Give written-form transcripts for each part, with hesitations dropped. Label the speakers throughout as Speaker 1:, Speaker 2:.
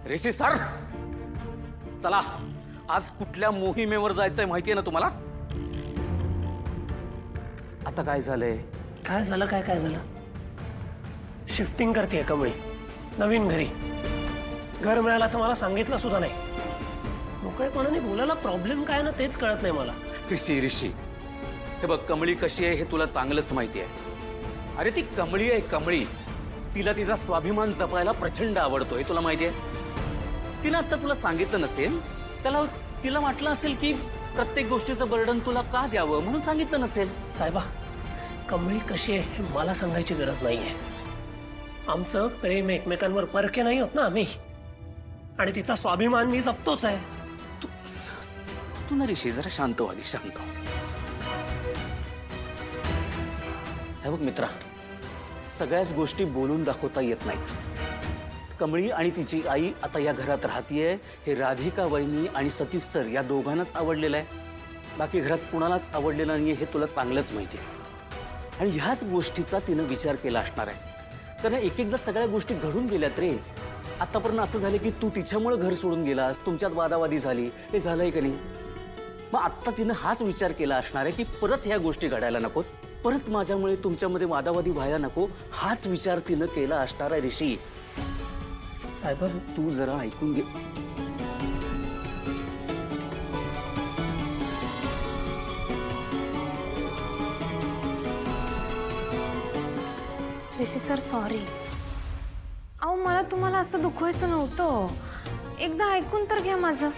Speaker 1: ऋषी sir, चला आज कुठल्या मोहिमेवर जायचंय माहितीये ना तुम्हाला? आता काय झालंय?
Speaker 2: काय झालं? काय झालं? शिफ्टिंग करते कमळी नवीन घरी. घर मिळाल्याचं मला सांगितलं सुद्धा नाही. मोकळेपणाने बोलायला प्रॉब्लेम काय ना तेच कळत नाही मला.
Speaker 1: ऋषी, हे बघ, कमळी कशी आहे हे तुला चांगलंच माहिती आहे. अरे ती कमळी आहे, कमळी. तिला तिचा स्वाभिमान जपायला प्रचंड आवडतोय, तुला माहिती आहे. तिला आता तुला सांगितलं नसेल, तिला वाटलं असेल की प्रत्येक गोष्टीचं बर्डन तुला का द्यावं म्हणून सांगितलं नसेल.
Speaker 2: साहेबा, कमळी कशी आहे हे मला सांगायची गरज नाहीये. आमचं प्रेम एकमेकांवर परके नाही होत ना आम्ही, आणि तिचा स्वाभिमान मी जपतोच आहे.
Speaker 1: तू ना ऋषी जरा शांत व्हा, शांत. हे बघ मित्रा, सगळ्याच गोष्टी बोलून दाखवता येत नाहीत. कमळी आणि तिची आई आता या घरात राहतीये हे राधिका वहिनी आणि सतीश सर या दोघांनाच आवडलेलं आहे. बाकी घरात कुणालाच आवडलेलं नाहीये हे तुला चांगलंच माहिती आहे. आणि ह्याच गोष्टीचा तिनं विचार केला असणार आहे. कारण एकदा सगळ्या गोष्टी घडून गेल्यात रे. आतापर्यंत असं झालं की तू तिच्यामुळे घर सोडून गेलास, तुमच्यात वादावादी झाली, हे झालंय का नाही? मग आता तिनं हाच विचार केला असणार आहे की परत ह्या गोष्टी घडायला नकोत, परत माझ्यामुळे तुमच्यामध्ये वादावादी व्हायला नको, हाच विचार तिनं केला असणार आहे. ऋषी
Speaker 2: साहेब,
Speaker 1: तू जरा ऐकून घे.
Speaker 3: ऋषी सर, सॉरी. अहो, मला तुम्हाला असं दुखवायचं नव्हतं. एकदा ऐकून तर घ्या माझं.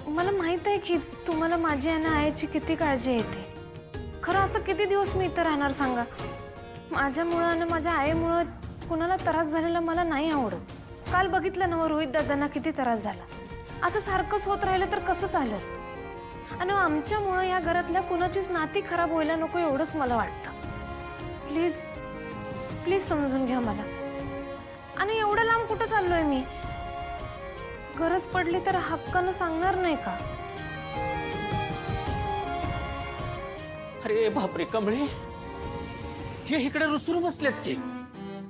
Speaker 3: मला माहित आहे की तुम्हाला माझी आणि आईची किती काळजी येते. खरं असं किती दिवस मी इथं राहणार सांगा? माझ्यामुळं आणि माझ्या आईमुळं कुणाला त्रास झालेला मला नाही आवडत. काल बघितलं ना रोहित दादांना किती त्रास झाला. असं सारखंच होत राहिलं तर कसं चालेल? आणि आमच्यामुळं या घरातल्या कुणाचीच नाती खराब व्हायला नको एवढंच मला वाटतं. प्लीज प्लीज समजून घ्या मला. आणि एवढं लांब कुठं चाललोय मी? गरज पडली तर हक्कानं सांगणार नाही का?
Speaker 1: अरे बापरे कमळे, हे इकडे रुसून बसलेत की.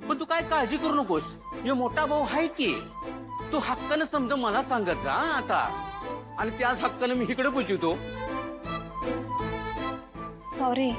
Speaker 1: पण तू काय काळजी करू नकोस, हे मोठा भाऊ आहे की. तू हक्कानं समज मला सांगत जा आता, आणि त्याच हक्कानं मी इकडे पोचवतो.
Speaker 3: सॉरी.